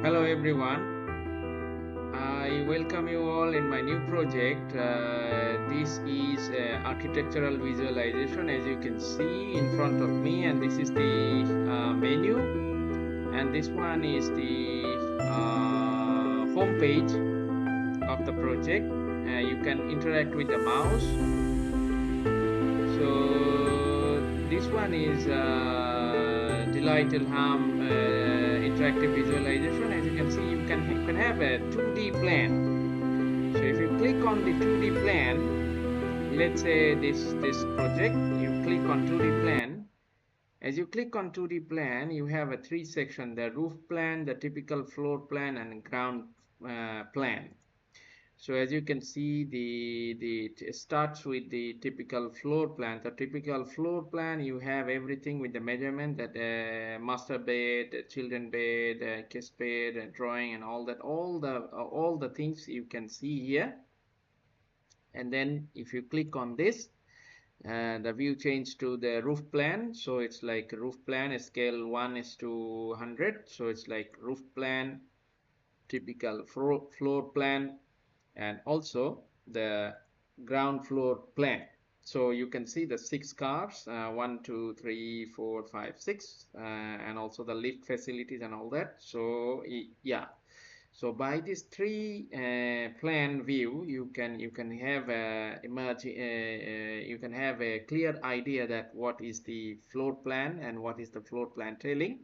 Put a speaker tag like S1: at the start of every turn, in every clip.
S1: Hello everyone, I welcome you all in my new project. This is architectural visualization, as you can see in front of me, and this is the menu, and this one is the home page of the project. You can interact with the mouse. So this one is Dlight Elham Interactive visualization. As you can see, you can have a 2D plan. So if you click on the 2D plan, let's say this project, you click on 2D plan. As you click on 2D plan, you have a 3 section: the roof plan, the typical floor plan, and ground plan. So as you can see, it starts with the typical floor plan. The typical floor plan, you have everything with the measurement, that master bed, children bed, guest bed, drawing, and all that, all the things you can see here. And then if you click on this, the view changed to the roof plan. So it's like roof plan scale 1:100. So it's like roof plan, typical floor plan, and also the ground floor plan. So you can see the 6 cars, 1 2 3 4 5 6, and also the lift facilities and all that. So yeah, so by this 3 plan view, you can have a you can have a clear idea that what is the floor plan and what is the floor plan telling.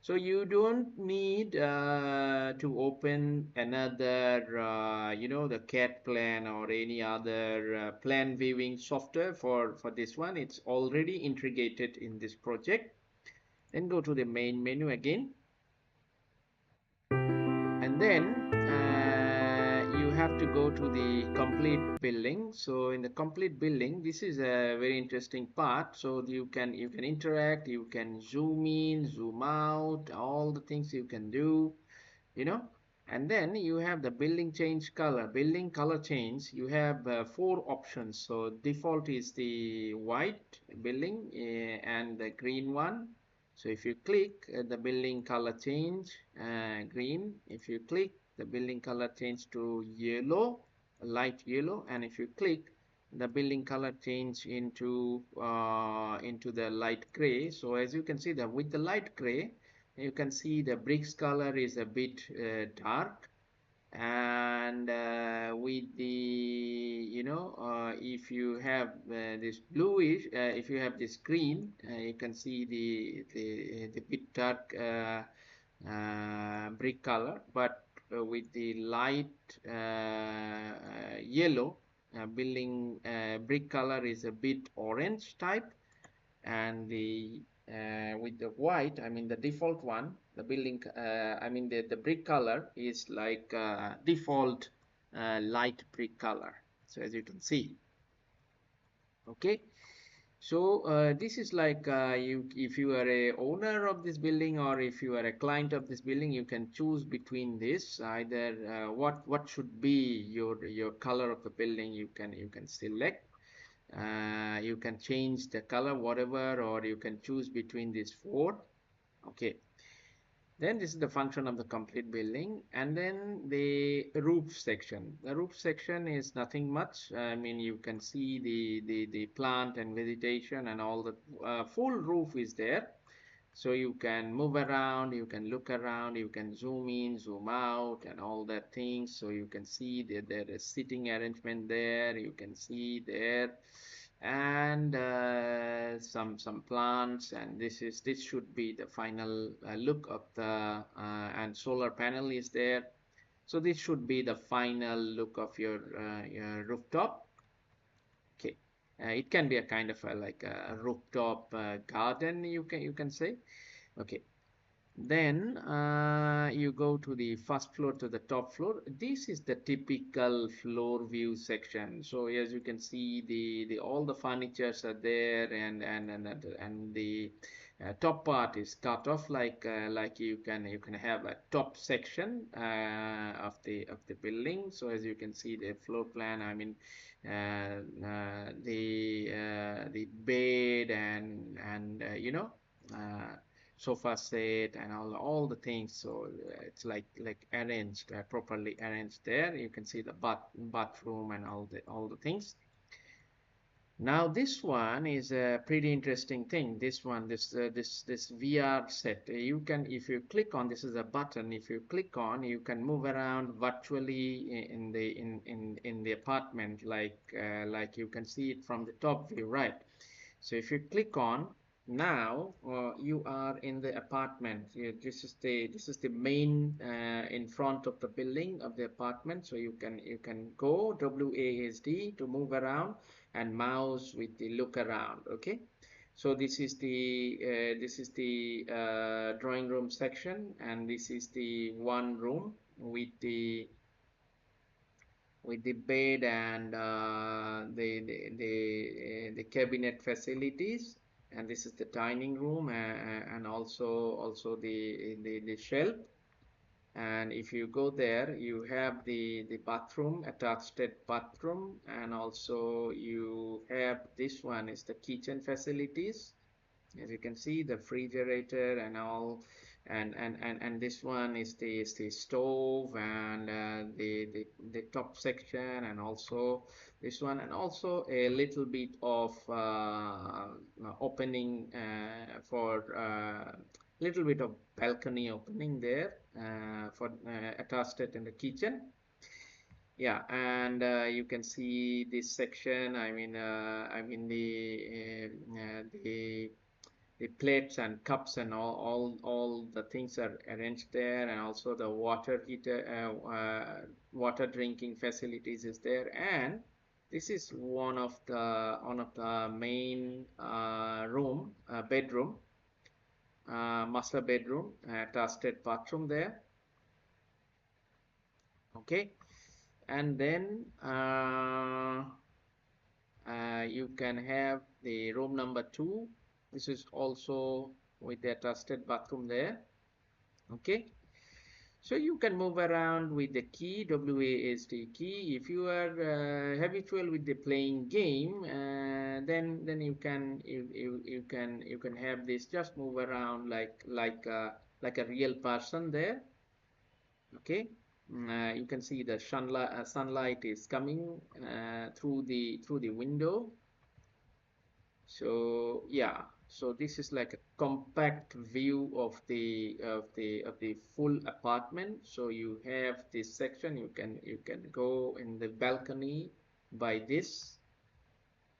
S1: So you don't need to open another, the CAD plan or any other plan viewing software for this one. It's already integrated in this project. Then go to the main menu again. And then you have to go to the complete building. So in the complete building, this is a very interesting part. So you can interact, you can zoom in, zoom out, all the things you can do, and then you have the building color change. You have 4 options. So default is the white building and the green one. So if you click the building color change green, if you click the building color change to yellow, light yellow, and if you click the building color change into the light gray. So as you can see, that with the light gray, you can see the bricks color is a bit dark, and with the if you have this bluish, if you have this green, you can see the bit dark brick color, but with the light yellow building brick color is a bit orange type, and the with the white, I mean the default one, the building the brick color is like default light brick color. So as you can see, okay. So this is like if you are a owner of this building, or if you are a client of this building, you can choose between this, either what should be your color of the building. You can select, you can change the color whatever, or you can choose between these 4. Okay, then this is the function of the complete building. And then the roof section. The roof section is nothing much. I mean, you can see the plant and vegetation and all. The full roof is there. So you can move around, you can look around, you can zoom in, zoom out, and all that things. So you can see that there is sitting arrangement there. You can see there, and some plants. And this should be the final look of the and solar panel is there. So this should be the final look of your rooftop. Okay. It can be a kind of like a rooftop garden, you can say. Okay, then you go to the first floor to the top floor. This is the typical floor view section. So as you can see, the all the furnitures are there, and the top part is cut off, like you can have a top section of the building. So as you can see, the floor plan, I mean the bed, and sofa set and all the things. So it's like arranged, properly arranged there. You can see the bathroom and all the things. Now this one is a pretty interesting thing. This one, this VR set. You can, if you click on, this is a button. If you click on, you can move around virtually in the apartment, like you can see it from the top view, right? So if you click on, now you are in the apartment. This is the main in front of the building of the apartment. So you can go WASD to move around and mouse with the look around. Okay, so this is the drawing room section, and this is the one room with the bed and the cabinet facilities. And this is the dining room, and also the shelf. And if you go there, you have the bathroom, attached bathroom, and also you have, this one is the kitchen facilities. As you can see, the refrigerator and all, and this one is the stove, and the top section, and also this one, and also a little bit of opening for little bit of balcony opening there for attached it in the kitchen. Yeah, and you can see this section. I mean the plates and cups and all the things are arranged there, and also the water heater, water drinking facilities is there. And this is one of the main bedroom, master bedroom, attached bathroom there. Okay, and then you can have the room number 2. This is also with the attached bathroom there. Okay, so you can move around with the key, WASD key. If you are habitual with the playing game, then you can have this, just move around like a real person there. Okay, you can see the sunlight is coming through the window. So yeah, so this is like a compact view of the full apartment. So you have this section, you can go in the balcony by this,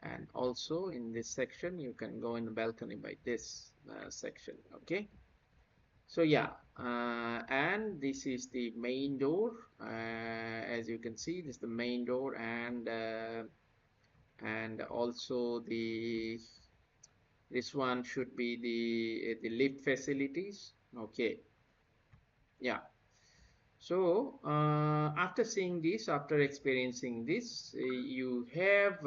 S1: and also in this section you can go in the balcony by this section. Okay, so yeah, and this is the main door. As you can see, this is the main door, and also this one should be the lift facilities. Okay, yeah. So after seeing this, after experiencing this, you have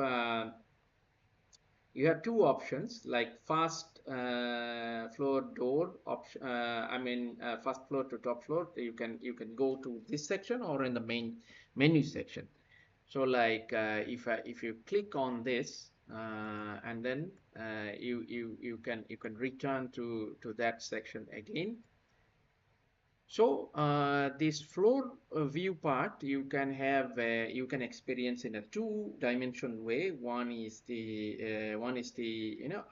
S1: two options, like fast floor door option. First floor to top floor. You can go to this section or in the main menu section. So like if you click on this, and then you can return to that section again. So this floor view part, you can experience in a two-dimensional way. One is the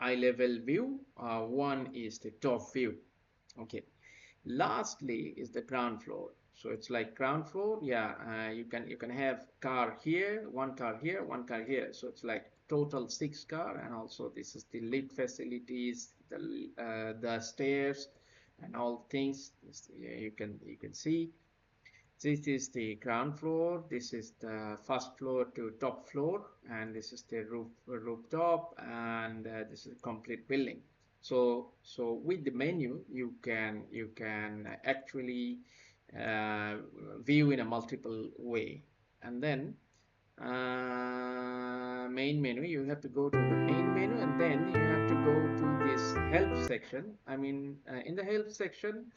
S1: eye level view. One is the top view. Okay. Lastly is the ground floor. So it's like ground floor. Yeah, you can have car here, one car here, one car here. So it's like total 6 car, and also this is the lift facilities, the stairs, and all things. You can see. This is the ground floor. This is the first floor to top floor, and this is the rooftop, and this is a complete building. So with the menu, you can actually view in a multiple way. And then main menu, you have to go to the main menu, and then you have to go to this help section. In the help section,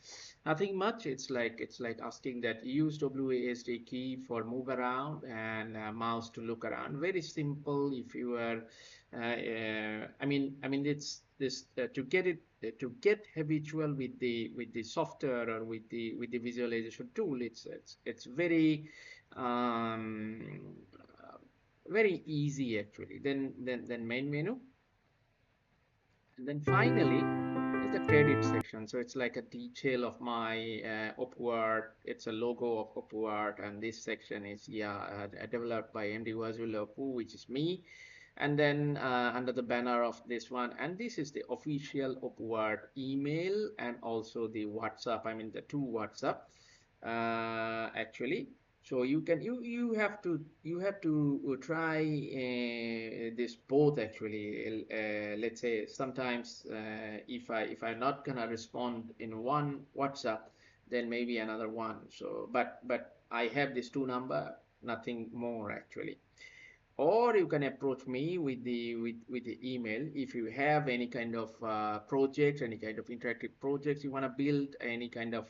S1: nothing much. It's like asking that use WASD key for move around, and mouse to look around. Very simple. If you are it's this to get it to get habitual with the software or with the visualization tool. It's very um, very easy actually. Then main menu, and then finally is the credit section. So it's like a detail of my Upwork. It's a logo of Upwork, and this section is developed by MD Wazulapu, which is me. And then under the banner of this one, and this is the official Upwork email and also the WhatsApp. I mean the two WhatsApp actually. So you have to try this both actually. Let's say sometimes if I'm not gonna respond in one WhatsApp, then maybe another one. So but I have this two number, nothing more actually. Or you can approach me with the email if you have any kind of project, any kind of interactive projects you want to build, any kind of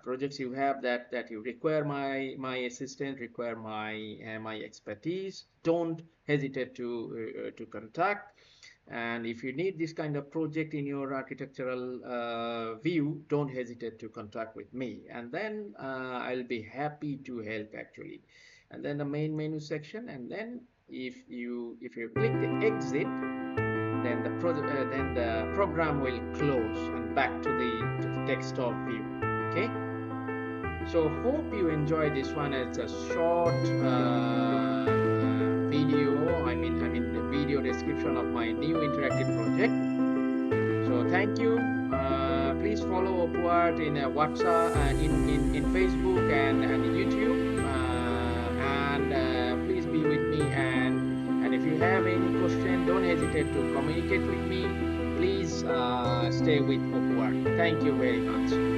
S1: projects you have that you require my assistance, require my expertise. Don't hesitate to contact. And if you need this kind of project in your architectural view, don't hesitate to contact with me, and then I'll be happy to help actually. And then the main menu section, and then if you click the exit, then the program will close and back to the desktop view. Okay, so hope you enjoy this one. It's a short video. I mean the video description of my new interactive project. So thank you. Please follow Upwork in WhatsApp, in Facebook and YouTube. Please be with me, and if you have any question, don't hesitate to communicate with me. Please stay with Upwork. Thank you very much.